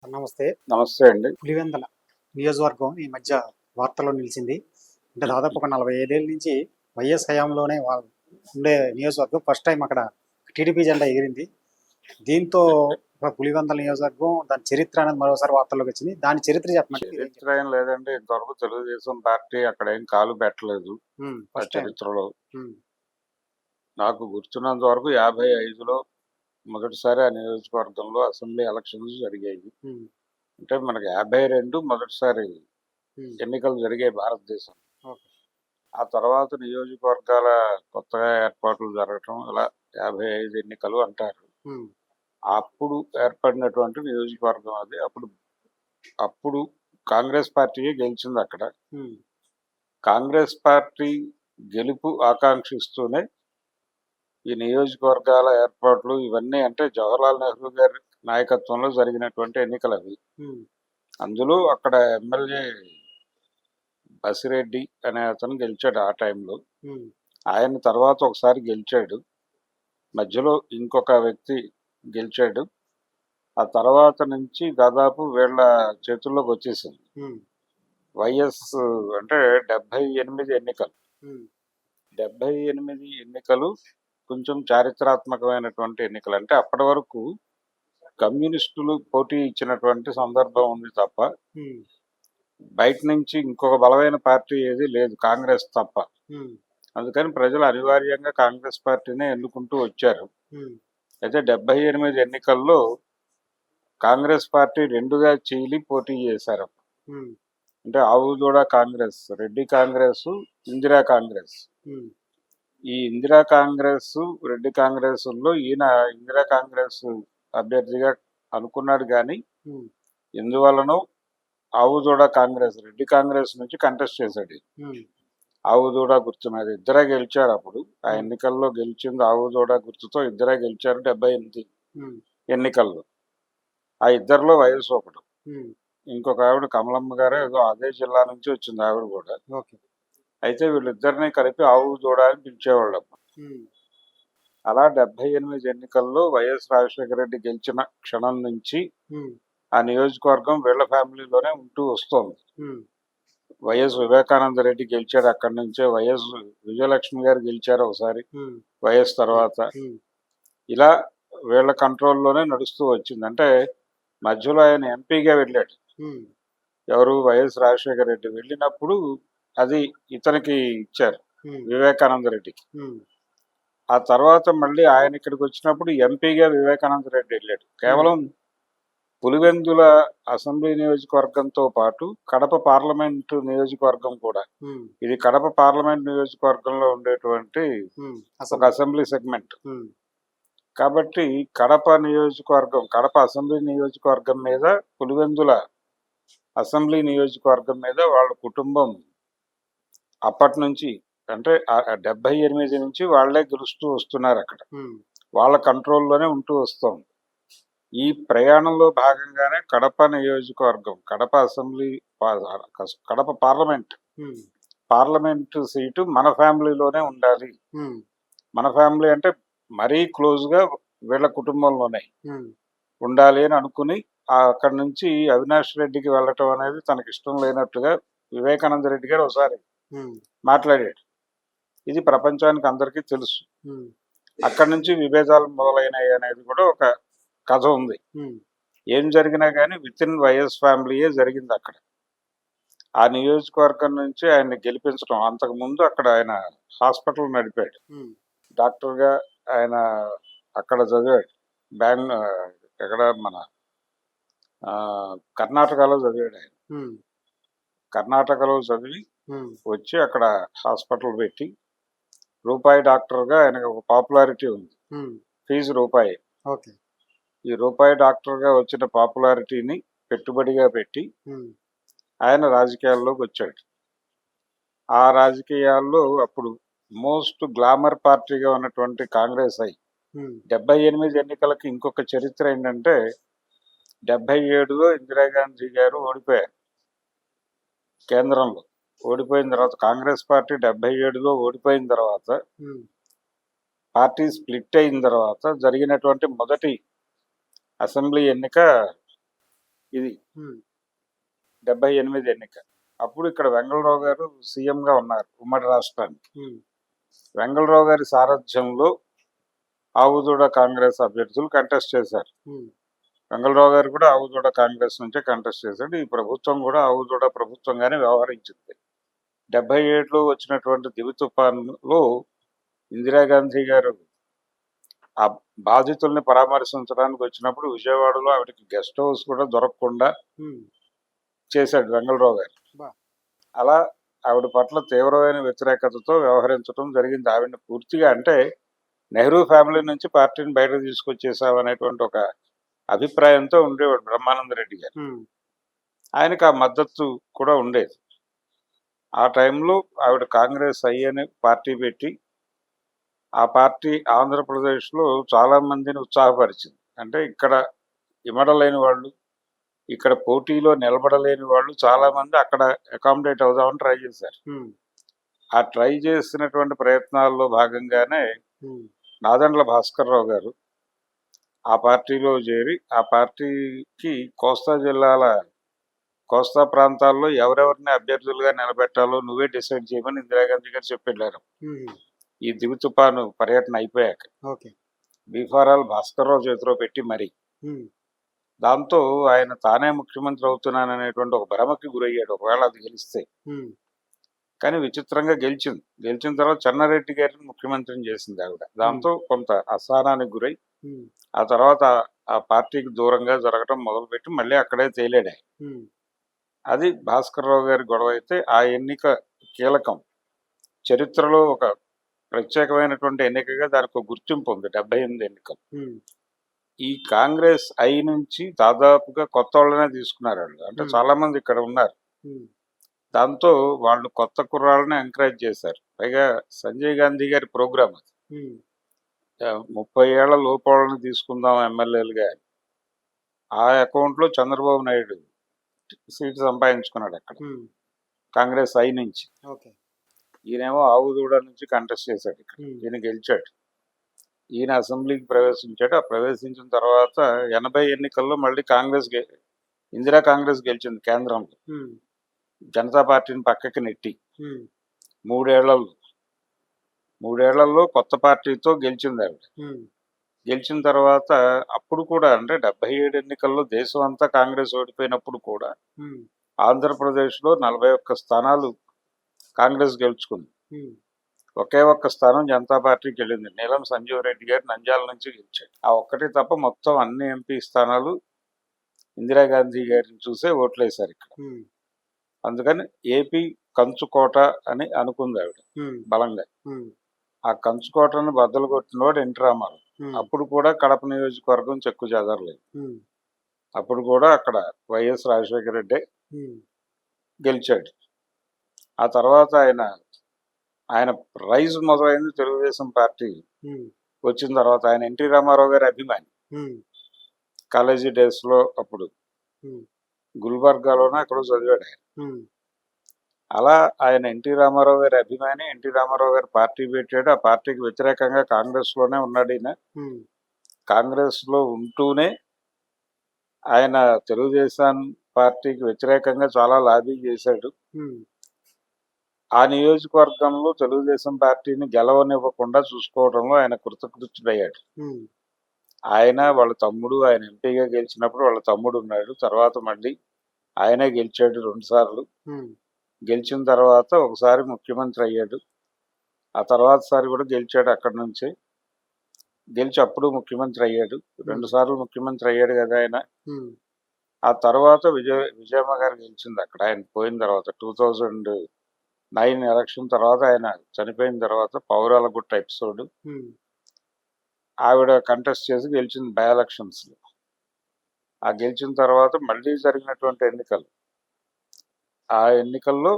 నమస్తే. నమస్తే అండి. పులివెందల నియోజకవర్గం ఈ మధ్య వార్తల్లో నిలిచింది. అంటే దాదాపు ఒక 45 ఏళ్ల నుంచి వైఎస్ హయాంలోనే ఉండే నియోజకవర్గం. ఫస్ట్ టైం అక్కడ టీడీపీ జెండా ఎగిరింది. దీంతో పులివెందల నియోజకవర్గం దాని చరిత్ర అనేది మరోసారి వార్తల్లోకి వచ్చింది. దాని చరిత్ర చెప్పమంటే మీరేం చరిత్ర చెప్తారు? ఏం లేదండి. ఇంతవరకు తెలుగుదేశం పార్టీ అక్కడ ఏం కాలు పెట్టలేదు ఆ ఫస్ట్ టైం. చరిత్రలో. హ్మ్. నాకు గుర్తున్నంత వరకు 55లో మొదటిసారి ఆ నియోజకవర్గంలో అసెంబ్లీ ఎలక్షన్స్ జరిగాయి. హ్మ్. అంటే మనకి 52 మొదటిసారి హ్మ్. ఎన్నికలు జరిగాయి భారతదేశం. ఓకే. ఆ తర్వాత నియోజకవర్గాల కొత్తగా ఏర్పాట్లు జరగటం ఇలా 55 ఎన్నికలు అంటారు. హ్మ్. అప్పుడు ఏర్పడినటువంటి నియోజకవర్గం అది. అప్పుడు కాంగ్రెస్ పార్టీయే గెలిచింది అక్కడ. హ్మ్. కాంగ్రెస్ పార్టీ గెలుపు ఆకాంక్షిస్తూనే ఈ నియోజకవర్గాల ఏర్పాట్లు ఇవన్నీ అంటే జవహర్లాల్ నెహ్రూ గారి నాయకత్వంలో జరిగినటువంటి ఎన్నికలు అవి. హ్మ్. అందులో అక్కడ ఎమ్మెల్యే బసిరెడ్డి అనే అతను గెలిచాడు ఆ టైంలో. హ్మ్. ఆయన తర్వాత ఒకసారి గెలిచాడు. మధ్యలో ఇంకొక వ్యక్తి గెలిచాడు. ఆ తర్వాత నుంచి దాదాపు వీళ్ళ చేతుల్లోకి వచ్చేసింది. హ్మ్. వైఎస్ అంటే 78 ఎన్నికలు. హ్మ్. 78 ఎన్నికలు కొంచెం చారిత్రాత్మకమైనటువంటి ఎన్నికలు. అంటే అప్పటి వరకు కమ్యూనిస్టులు పోటీ ఇచ్చినటువంటి సందర్భం ఉంది తప్ప, హ్మ్. బయట నుంచి ఇంకొక బలమైన పార్టీ ఏది లేదు కాంగ్రెస్ తప్ప. హ్మ్. అందుకని ప్రజలు అనివార్యంగా కాంగ్రెస్ పార్టీనే ఎన్నుకుంటూ వచ్చారు. హ్మ్. అయితే 78 ఎన్నికల్లో కాంగ్రెస్ పార్టీ రెండుగా చీలి పోటీ చేశారు. హ్మ్. అంటే ఆవుదూడ కాంగ్రెస్, రెడ్డి కాంగ్రెస్, ఇందిరా కాంగ్రెస్. హ్మ్. ఈ ఇందిరా కాంగ్రెస్, రెడ్డి కాంగ్రెస్లో ఈయన ఇందిరా కాంగ్రెస్ అభ్యర్థిగా అనుకున్నాడు కానీ హ్మ్. ఎందువలనో ఆవుదూడ కాంగ్రెస్, రెడ్డి కాంగ్రెస్ నుంచి కంటెస్ట్ చేశాడు. హ్మ్. ఆవుదూడ గుర్తు మీద ఇద్దరే గెలిచారు. అప్పుడు ఆ హ్మ్. ఎన్నికల్లో గెలిచింది ఆవుదూడ గుర్తుతో ఇద్దరే గెలిచారు 78 హ్మ్. ఎన్నికల్లో. ఆ ఇద్దరిలో వయసు ఒకడు. హ్మ్. ఇంకొక ఆవిడ కమలమ్మ గారే ఏదో అదే జిల్లా నుంచి వచ్చింది ఆవిడ కూడా. ఓకే. అయితే వీళ్ళిద్దరిని కలిపి ఆవుదూడ అని పిలిచేవాళ్ళం. హ్మ్. అలా 78 ఎన్నికల్లో వైఎస్ రాజశేఖర రెడ్డి గెలిచిన క్షణం నుంచి హ్మ్. ఆ నియోజకవర్గం వీళ్ళ ఫ్యామిలీలోనే ఉంటూ వస్తోంది. హ్మ్. వైఎస్ వివేకానంద రెడ్డి గెలిచాడు అక్కడి నుంచే. వైఎస్ విజయలక్ష్మి గారు గెలిచారు ఒకసారి హ్మ్. వైఎస్ తర్వాత. హ్మ్. ఇలా వీళ్ళ కంట్రోల్లోనే నడుస్తూ వచ్చింది. అంటే మధ్యలో ఆయన ఎంపీగా వెళ్ళాడు. హ్మ్. ఎవరు? వైఎస్ రాజశేఖర రెడ్డి వెళ్ళినప్పుడు అది ఇతనికి ఇచ్చారు, హ్మ్. వివేకానంద రెడ్డికి. హ్మ్. ఆ తర్వాత మళ్ళీ ఆయన ఇక్కడికి వచ్చినప్పుడు ఎంపీగా వివేకానంద రెడ్డి వెళ్ళాడు. కేవలం పులివెందుల అసెంబ్లీ నియోజకవర్గంతో పాటు కడప పార్లమెంటు నియోజకవర్గం కూడా. హ్మ్. ఇది కడప పార్లమెంట్ నియోజకవర్గంలో ఉండేటువంటి హ్మ్. ఒక అసెంబ్లీ సెగ్మెంట్. హ్మ్. కాబట్టి కడప నియోజకవర్గం, కడప అసెంబ్లీ నియోజకవర్గం మీద, పులివెందుల అసెంబ్లీ నియోజకవర్గం మీద వాళ్ళ కుటుంబం అప్పటి నుంచి అంటే 78 నుంచి వాళ్లే గెలుస్తూ వస్తున్నారు అక్కడ. హ్మ్. వాళ్ళ కంట్రోల్లోనే ఉంటూ వస్తోంది. ఈ ప్రయాణంలో భాగంగానే కడప నియోజకవర్గం, కడప అసెంబ్లీ, కడప హ్మ్. పార్లమెంటు సీటు మన ఫ్యామిలీలోనే ఉండాలి. హ్మ్. మన ఫ్యామిలీ అంటే మరీ క్లోజ్గా వీళ్ళ కుటుంబంలోనే హ్మ్. ఉండాలి అని అనుకుని అక్కడి నుంచి అవినాష్ రెడ్డికి వెళ్ళటం అనేది తనకి ఇష్టం లేనట్టుగా వివేకానంద రెడ్డి గారు ఒకసారి హ్మ్. మాట్లాడాడు. ఇది ప్రపంచానికి అందరికీ తెలుసు. హ్మ్. అక్కడి నుంచి విభేదాలు మొదలైనవి అనేది కూడా ఒక కథ ఉంది. హ్మ్. ఏం జరిగినా కానీ విత్ ఇన్ వైఎస్ ఫ్యామిలీయే జరిగింది అక్కడ. ఆ నియోజకవర్గం నుంచి ఆయన్ని గెలిపించడం. అంతకుముందు అక్కడ ఆయన హాస్పిటల్ నడిపాడు. హ్మ్. డాక్టర్గా ఆయన అక్కడ చదివాడు. ఎక్కడ మన కర్ణాటకలో చదివాడు ఆయన. హ్మ్. కర్ణాటకలో చదివి హ్మ్. వచ్చి అక్కడ హాస్పిటల్ పెట్టి రూపాయి డాక్టర్గా ఆయనకు ఒక పాపులారిటీ ఉంది. హ్మ్. ఫీజు రూపాయి. ఓకే. ఈ రూపాయి డాక్టర్గా వచ్చిన పాపులారిటీని పెట్టుబడిగా పెట్టి హ్మ్. ఆయన రాజకీయాల్లోకి వచ్చాడు. ఆ రాజకీయాల్లో అప్పుడు మోస్ట్ గ్లామర్ పార్టీగా ఉన్నటువంటి కాంగ్రెస్ హ్మ్. 78 ఎన్నికలకి ఇంకొక చరిత్ర ఏంటంటే 77లో ఇందిరాగాంధీ గారు ఓడిపోయారు కేంద్రంలో. ఓడిపోయిన తర్వాత కాంగ్రెస్ పార్టీ 77లో ఓడిపోయిన తర్వాత హ్మ్. పార్టీ స్ప్లిట్ అయిన తర్వాత జరిగినటువంటి మొదటి అసెంబ్లీ ఎన్నిక ఇది ఉమ్, 78 ఎన్నిక. అప్పుడు ఇక్కడ వెంగళరావు గారు సీఎంగా ఉన్నారు ఉమ్మడి రాష్ట్రానికి. ఉమ్, వెంగళరావు గారి సారథ్యంలో ఆవుదూడ కాంగ్రెస్ అభ్యర్థులు కంటెస్ట్ చేశారు. ఉమ్, వెంగళరావు గారు కూడా ఆవుదూడ కాంగ్రెస్ నుంచే కంటెస్ట్ చేశాడు. ఈ ప్రభుత్వం కూడా ఆవుదూడ ప్రభుత్వంగానే వ్యవహరించింది. 77లో వచ్చినటువంటి దివి తుఫాన్లో ఇందిరాగాంధీ గారు ఆ బాధితుల్ని పరామర్శించడానికి వచ్చినప్పుడు విజయవాడలో ఆవిడకి గెస్ట్ హౌస్ కూడా దొరకకుండా ఉమ్, చేశాడు వెంగళరావు గారు. బా. అలా ఆవిడ పట్ల తీవ్రమైన వ్యతిరేకతతో వ్యవహరించడం జరిగింది. ఆవిడని పూర్తిగా అంటే నెహ్రూ ఫ్యామిలీ నుంచి పార్టీని బయటకు తీసుకొచ్చేసామనేటువంటి ఒక అభిప్రాయంతో ఉండేవాడు బ్రహ్మానంద రెడ్డి గారు. ఉమ్, ఆయనకు ఆ మద్దతు కూడా ఉండేది. ఆ టైంలో ఆవిడ కాంగ్రెస్ అయ్యని పార్టీ పెట్టి ఆ పార్టీ ఆంధ్రప్రదేశ్లో చాలా మందిని ఉత్సాహపరిచింది. అంటే ఇక్కడ ఇమడలేని వాళ్ళు, ఇక్కడ పోటీలో నిలబడలేని వాళ్ళు చాలా మంది అక్కడ అకామిడేట్ అవుదామని ట్రై చేశారు. ఉమ్, ఆ ట్రై చేసినటువంటి ప్రయత్నాల్లో భాగంగానే ఉమ్, నాదెండ్ల భాస్కర్ రావు గారు ఆ పార్టీలో చేరి ఆ పార్టీకి కోస్తా ప్రాంతాల్లో ఎవరెవరిని అభ్యర్థులుగా నిలబెట్టాలో నువ్వే డిసైడ్ చేయమని ఇందిరాగాంధీ గారు చెప్పెళ్ళారు. ఉమ్, ఈ దివి తుపాను పర్యటన అయిపోయాక ఓకే. బీఫారాలు భాస్కర్ రావు చేతిలో పెట్టి మరి ఉమ్, దాంతో ఆయన తానే ముఖ్యమంత్రి అవుతున్నాననేటువంటి ఒక భ్రమకి గురయ్యాడు ఒకవేళ అది గెలిస్తే. ఉమ్, కానీ విచిత్రంగా గెలిచింది. గెలిచిన తర్వాత చెన్నారెడ్డి గారిని ముఖ్యమంత్రిని చేసింది ఆవిడ. దాంతో కొంత అసహనానికి గురై ఉమ్, ఆ తర్వాత ఆ పార్టీకి దూరంగా జరగడం మొదలుపెట్టి మళ్ళీ అక్కడే తేలాడు ఆయన. ఉమ్, అది భాస్కర్ రావు గారి గొడవ అయితే ఆ ఎన్నిక కీలకం. చరిత్రలో ఒక ప్రత్యేకమైనటువంటి ఎన్నికగా దానికి ఒక గుర్తింపు ఉంది. 78 ఎన్నికలు. ఉమ్, ఈ కాంగ్రెస్ ఐ నుంచి దాదాపుగా కొత్త వాళ్ళనే తీసుకున్నారు వాళ్ళు. అంటే చాలా మంది ఇక్కడ ఉన్నారు. ఉమ్, దాంతో వాళ్ళు కొత్త కుర్రాళ్ళని ఎంకరేజ్ చేశారు. పైగా సంజయ్ గాంధీ గారి ప్రోగ్రామ్ అది. ఉమ్, 30 ఏళ్ల లోపలని తీసుకుందాం ఎమ్మెల్యేలుగా. ఆ అకౌంట్లో చంద్రబాబు నాయుడు సీటు సంపాదించుకున్నాడు అక్కడ ఉమ్, కాంగ్రెస్ ఐ నుంచి. ఓకే. ఈయనేమో ఆవుదూడ నుంచి కంటెస్ట్ చేశాడు ఇక్కడ. ఉమ్, ఈయన గెలిచాడు. ఈయన అసెంబ్లీకి ప్రవేశించాడు. ఆ ప్రవేశించిన తర్వాత 80 ఎన్నికల్లో మళ్ళీ ఇందిరా కాంగ్రెస్ గెలిచింది కేంద్రంలో. ఉమ్, జనతా పార్టీని పక్కకి నెట్టి ఉమ్, మూడేళ్లలో కొత్త పార్టీతో గెలిచింది ఆవిడ. ఉమ్, గెలిచిన తర్వాత అప్పుడు కూడా అంటే 77 ఎన్నికల్లో దేశం అంతా కాంగ్రెస్ ఓడిపోయినప్పుడు కూడా ఉమ్, ఆంధ్రప్రదేశ్లో 41 స్థానాలు కాంగ్రెస్ గెలుచుకుంది. ఉమ్, ఒకే ఒక్క స్థానం జనతా పార్టీకి వెళ్ళింది. నీలం సంజీవ్ రెడ్డి గారు నంద్యాల నుంచి గెలిచాడు. ఆ ఒక్కటి తప్ప మొత్తం అన్ని ఎంపీ స్థానాలు ఇందిరాగాంధీ గారిని చూసే ఓట్లేశారు ఇక్కడ. ఉమ్, అందుకని ఏపీ కంచుకోట అని అనుకుంది ఆవిడ ఉమ్, బలంగా. ఉమ్, ఆ కంచుకోటను బద్దలు కొట్టినవాడు ఎన్టీ రామారావు. ఉమ్, అప్పుడు కూడా కడప నియోజకవర్గం చెక్కు చెదరలేదు. ఉమ్, అప్పుడు కూడా అక్కడ వైఎస్ రాజశేఖర రెడ్డి ఉమ్, గెలిచాడు. ఆ తర్వాత ఆయన రైజ్ మొదలైంది తెలుగుదేశం పార్టీ ఉమ్, వచ్చిన తర్వాత. ఆయన ఎన్టీ రామారావు గారి అభిమాని. ఉమ్, కాలేజీ డేస్లో అప్పుడు ఉమ్, గుల్బర్గాలోనే అక్కడ చదివాడు ఆయన. ఉమ్, అలా ఆయన ఎన్టీ రామారావు గారి అభిమాని. ఎన్టీ రామారావు గారు పార్టీ పెట్టాడు. ఆ పార్టీకి వ్యతిరేకంగా కాంగ్రెస్లోనే ఉన్నాడు ఈయన. ఉమ్, కాంగ్రెస్లో ఉంటూనే ఆయన తెలుగుదేశం పార్టీకి వ్యతిరేకంగా చాలా లాబీ చేశాడు. ఉమ్, ఆ నియోజకవర్గంలో తెలుగుదేశం పార్టీని గెలవనివ్వకుండా చూసుకోవడంలో ఆయన కృతకృత్యుడయ్యాడు. ఉమ్, ఆయన వాళ్ళ తమ్ముడు ఆయన ఎంపీగా గెలిచినప్పుడు వాళ్ళ తమ్ముడు ఉన్నాడు. తర్వాత మళ్ళీ ఆయనే గెలిచాడు 2 సార్లు. ఉమ్, గెలిచిన తర్వాత ఒకసారి ముఖ్యమంత్రి అయ్యాడు. ఆ తర్వాత సారి కూడా గెలిచాడు అక్కడి నుంచి. గెలిచి అప్పుడు ముఖ్యమంత్రి అయ్యాడు. 2 సార్లు ముఖ్యమంత్రి అయ్యాడు కదా ఆయన. ఉమ్, ఆ తర్వాత విజయమ్మ గారు గెలిచింది అక్కడ ఆయన పోయిన తర్వాత. 2009 ఎలక్షన్ తర్వాత ఆయన చనిపోయిన తర్వాత పౌరాలగుట్ట ఎపిసోడ్ ఉమ్, ఆవిడ కంటెస్ట్ చేసి గెలిచింది బై ఎలక్షన్స్లో. ఆ గెలిచిన తర్వాత మళ్ళీ జరిగినటువంటి ఎన్నికలు. ఆ ఎన్నికల్లో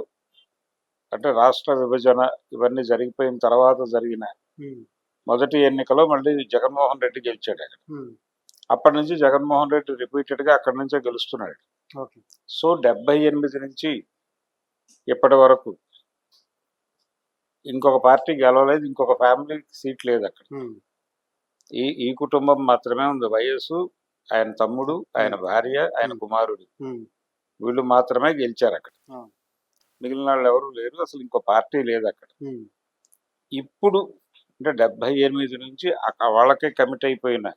అంటే రాష్ట్ర విభజన ఇవన్నీ జరిగిపోయిన తర్వాత జరిగిన ఉమ్, మొదటి ఎన్నికలో మళ్ళీ జగన్మోహన్ రెడ్డి గెలిచాడు అక్కడ. ఉమ్, అప్పటి నుంచి జగన్మోహన్ రెడ్డి రిపీటెడ్గా అక్కడి నుంచే గెలుస్తున్నాడు. ఓకే. సో 78 నుంచి ఇప్పటి వరకు ఇంకొక పార్టీ గెలవలేదు. ఇంకొక ఫ్యామిలీ సీట్ లేదు అక్కడ. ఉమ్, ఈ కుటుంబం మాత్రమే ఉంది. వైఎస్ ఆయన తమ్ముడు, ఆయన భార్య, ఆయన కుమారుడు ఉమ్, వీళ్ళు మాత్రమే గెలిచారు అక్కడ. ఆ, మిగిలిన వాళ్ళు ఎవరు లేరు, అసలు ఇంకో పార్టీ లేదు అక్కడ. ఉమ్, ఇప్పుడు అంటే 78 నుంచి వాళ్ళకే కమిట్ అయిపోయిన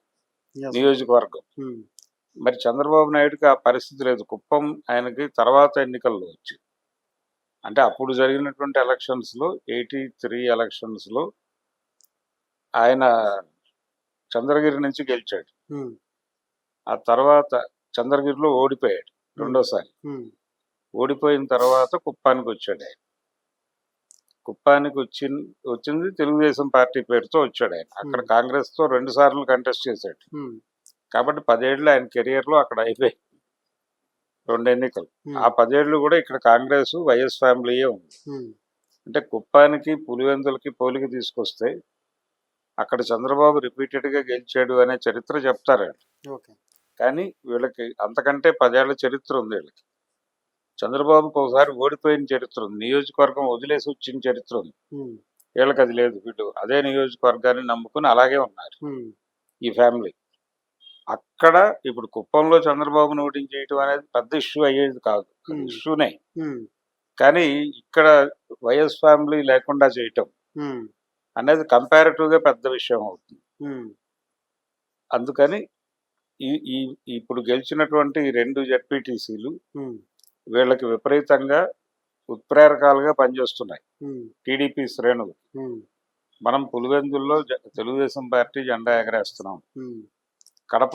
yes, నియోజకవర్గం. ఉమ్, మరి చంద్రబాబు నాయుడుకి ఆ పరిస్థితి లేదు. కుప్పం ఆయనకి తర్వాత ఎన్నికల్లో వచ్చి, అంటే అప్పుడు జరిగినటువంటి ఎలక్షన్స్లో 83 ఎలక్షన్స్లో ఆయన చంద్రగిరి నుంచి గెలిచాడు. ఉమ్, ఆ తర్వాత చంద్రగిరిలో ఓడిపోయాడు రెండోసారి. ఉమ్, ఓడిపోయిన తర్వాత కుప్పానికి వచ్చాడు ఆయన. కుప్పానికి వచ్చింది తెలుగుదేశం పార్టీ పేరుతో వచ్చాడు ఆయన. అక్కడ కాంగ్రెస్తో 2 సార్లు కంటెస్ట్ చేశాడు. ఉమ్, కాబట్టి 10 ఏళ్ళు ఆయన కెరియర్లో అక్కడ అయిపోయాయి 2 ఎన్నికలు. ఉమ్, ఆ 10 ఏళ్ళు కూడా ఇక్కడ కాంగ్రెస్ వైఎస్ ఫ్యామిలీయే ఉంది. ఉమ్, అంటే కుప్పానికి పులివెందులకి పోలిక తీసుకొస్తే అక్కడ చంద్రబాబు రిపీటెడ్గా గెలిచాడు అనే చరిత్ర చెప్తారు. ఓకే, కానీ వీళ్ళకి అంతకంటే 10 ఏళ్ల చరిత్ర ఉంది. వీళ్ళకి చంద్రబాబుకి ఒకసారి ఓడిపోయిన చరిత్ర ఉంది, నియోజకవర్గం వదిలేసి వచ్చిన చరిత్ర ఉంది. ఉమ్, వీళ్ళకి అది లేదు. వీళ్ళు అదే నియోజకవర్గాన్ని నమ్ముకుని అలాగే ఉన్నారు ఉమ్, ఈ ఫ్యామిలీ. అక్కడ ఇప్పుడు కుప్పంలో చంద్రబాబును ఓడించేయటం అనేది పెద్ద ఇష్యూ అయ్యేది కాదు, అది ఇష్యూనే. ఉమ్, కానీ ఇక్కడ వైఎస్ ఫ్యామిలీ లేకుండా చేయటం ఉమ్, అనేది కంపారిటివ్గా పెద్ద విషయం అవుతుంది. ఉమ్, అందుకని ఈ ఈ ఇప్పుడు గెలిచినటువంటి ఈ 2 జెడ్పీటీసీలు ఉమ్, వీళ్ళకి విపరీతంగా ఉత్ప్రేరకాలుగా పనిచేస్తున్నాయి ఉమ్, టీడీపీ శ్రేణులు. ఉమ్, మనం పులివెందుల్లో తెలుగుదేశం పార్టీ జెండా ఎగరేస్తున్నాం. ఉమ్, కడప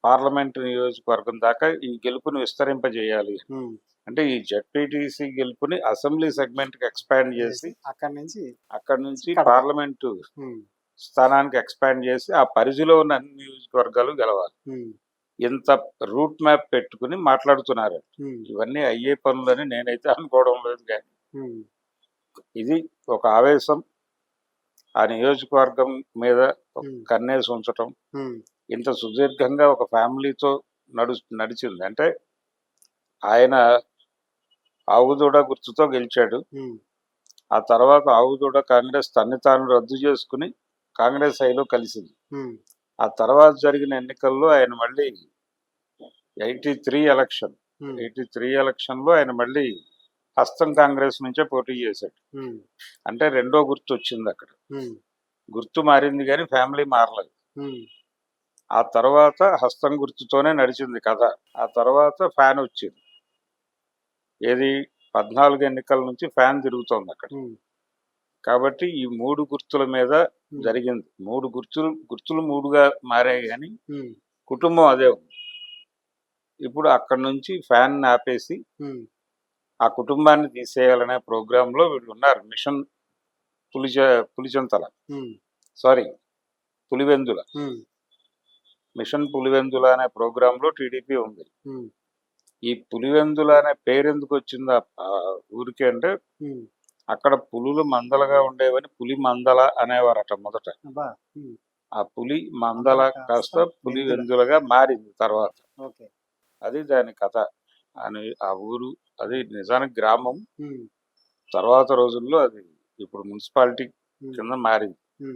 పార్లమెంటు నియోజకవర్గం దాకా ఈ గెలుపుని విస్తరింపజేయాలి ఉమ్, అంటే ఈ జెడ్పీటీసీ గెలుపుని అసెంబ్లీ సెగ్మెంట్కి ఎక్స్పాండ్ చేసి అక్కడి నుంచి కడప. పార్లమెంటు ఉమ్, స్థానానికి ఎక్స్పాండ్ చేసి ఆ పరిధిలో ఉన్న అన్ని నియోజకవర్గాలు గెలవాలి. ఉమ్, ఇంత రూట్ మ్యాప్ పెట్టుకుని మాట్లాడుతున్నారు. ఉమ్, ఇవన్నీ అయ్యే పనులని నేనైతే అనుకోవడం లేదు. కానీ ఉమ్, ఇది ఒక ఆవేశం, ఆ నియోజకవర్గం మీద కన్నేసి ఉంచటం, ఉమ్, ఇంత సుదీర్ఘంగా ఒక ఫ్యామిలీతో నడిచింది. అంటే ఆయన ఆవుదూడ గుర్తుతో గెలిచాడు. ఉమ్, ఆ తర్వాత ఆవుదూడ కాంగ్రెస్ తన్ని తాను రద్దు చేసుకుని కాంగ్రెస్ హైలో కలిసింది. ఉమ్, ఆ తర్వాత జరిగిన ఎన్నికల్లో ఆయన మళ్ళీ 83 ఎలక్షన్లో ఆయన మళ్ళీ హస్తం కాంగ్రెస్ నుంచే పోటీ చేశాడు. ఉమ్, అంటే రెండో గుర్తు వచ్చింది అక్కడ. ఉమ్, గుర్తు మారింది కానీ ఫ్యామిలీ మారలేదు. ఉమ్, ఆ తర్వాత హస్తం గుర్తుతోనే నడిచింది కథ. ఆ తర్వాత ఫ్యాన్ వచ్చింది. ఏది 14 ఎన్నికల నుంచి ఫ్యాన్ తిరుగుతోంది అక్కడ. ఉమ్, కాబట్టి ఈ 3 గుర్తుల మీద జరిగింది. 3 గుర్తులు 3గా మారాయి కానీ ఉమ్, కుటుంబం అదే ఉంది. ఇప్పుడు అక్కడ నుంచి ఫ్యాన్ ఆపేసి ఉమ్, ఆ కుటుంబాన్ని తీసేయాలనే ప్రోగ్రాంలో వీళ్ళు ఉన్నారు. మిషన్ పులిచెంతల ఉమ్, పులివెందుల ఉమ్, మిషన్ పులివెందుల అనే ప్రోగ్రాంలో టీడీపీ ఉంది. ఉమ్, ఈ పులివెందుల అనే పేరు ఎందుకు వచ్చింది ఆ ఊరికి అంటే ఉమ్, అక్కడ పులులు మందలుగా ఉండేవని పులి మందల అనేవారట మొదట. అబ్బా, ఉమ్, ఆ పులి మందల కాస్త పులివెందులుగా మారింది తర్వాత. ఓకే, అది దాని కథ అని. ఆ ఊరు అది నిజానికి గ్రామం. ఉమ్, తర్వాత రోజుల్లో అది ఇప్పుడు మున్సిపాలిటీ కింద మారింది.